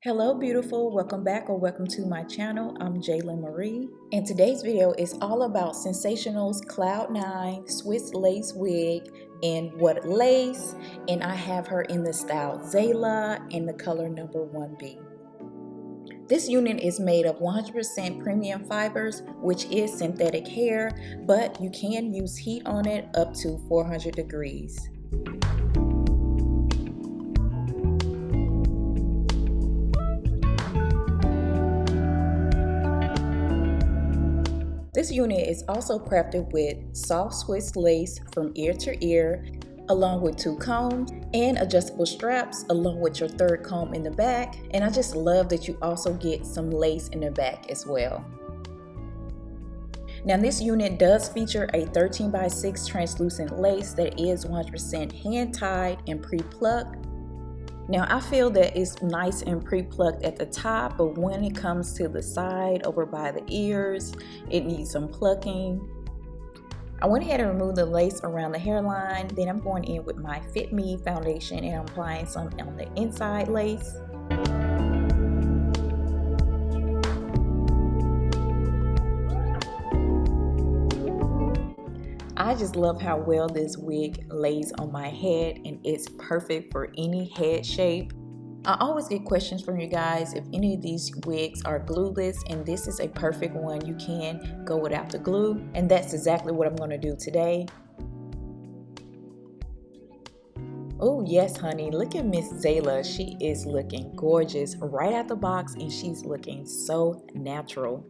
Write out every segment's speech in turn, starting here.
Hello beautiful, welcome back or welcome to my channel. I'm Zaila Marie and today's video is all about Sensationnel's Cloud 9 Swiss lace wig in what lace, and I have her in the style Zaila in the color number 1B. This unit is made of 100% premium fibers, which is synthetic hair, but you can use heat on it up to 400 degrees. This unit is also crafted with soft Swiss lace from ear to ear, along with 2 combs and adjustable straps along with your 3rd comb in the back. And I just love that you also get some lace in the back as well. Now this unit does feature a 13x6 translucent lace that is 100% hand tied and pre-plucked. Now I feel that it's nice and pre-plucked at the top, but when it comes to the side over by the ears, it needs some plucking. I went ahead and removed the lace around the hairline. Then I'm going in with my Fit Me foundation and I'm applying some on the inside lace. I just love how well this wig lays on my head, and it's perfect for any head shape. I always get questions from you guys if any of these wigs are glueless, and this is a perfect one. You can go without the glue, and that's exactly what I'm going to do today. Oh yes honey, look at Miss Zaila. She is looking gorgeous right out the box and she's looking so natural.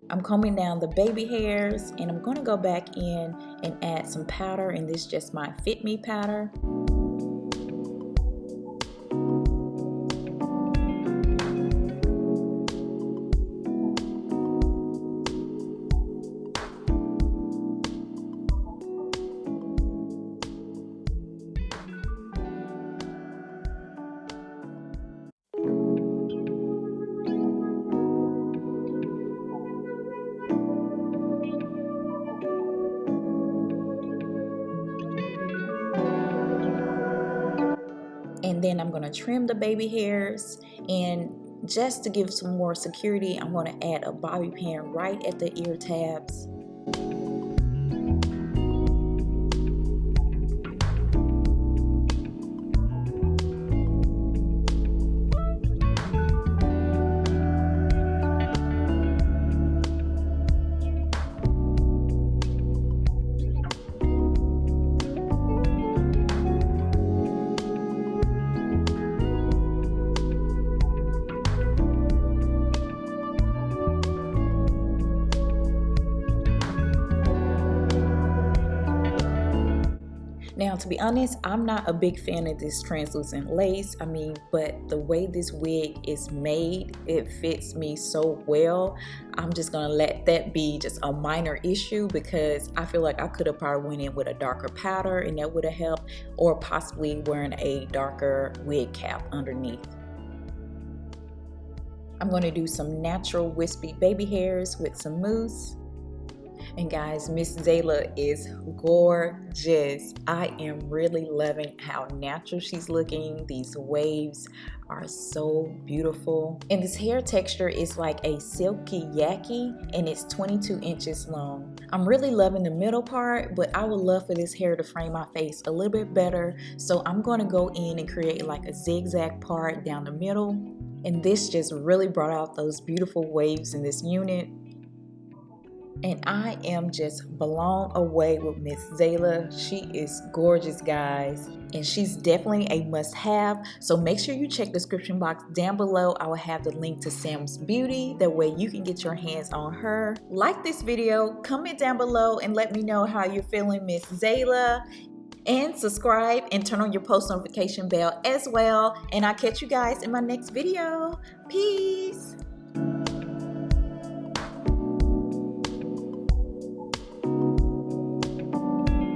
I'm combing down the baby hairs and I'm going to go back in and add some powder, and this is just my Fit Me powder. And then I'm going to trim the baby hairs, and just to give some more security, I'm going to add a bobby pin right at the ear tabs. Now, to be honest, I'm not a big fan of this translucent lace. But the way this wig is made, it fits me so well. I'm just gonna let that be just a minor issue because I feel like I could have probably went in with a darker powder and that would have helped, or possibly wearing a darker wig cap underneath. I'm gonna do some natural wispy baby hairs with some mousse. And guys, Miss Zaila is gorgeous. I am really loving how natural she's looking. These waves are so beautiful. And this hair texture is like a silky yaki, and it's 22 inches long. I'm really loving the middle part, but I would love for this hair to frame my face a little bit better. So I'm going to go in and create like a zigzag part down the middle. And this just really brought out those beautiful waves in this unit. And I am just blown away with Miss Zaila. She is gorgeous, guys, and she's definitely a must-have. So make sure you check the description box down below. I will have the link to Sam's Beauty. That way you can get your hands on her. Like this video, comment down below and let me know how you're feeling Miss Zaila. And subscribe and turn on your post notification bell as well. And I'll catch you guys in my next video. Peace.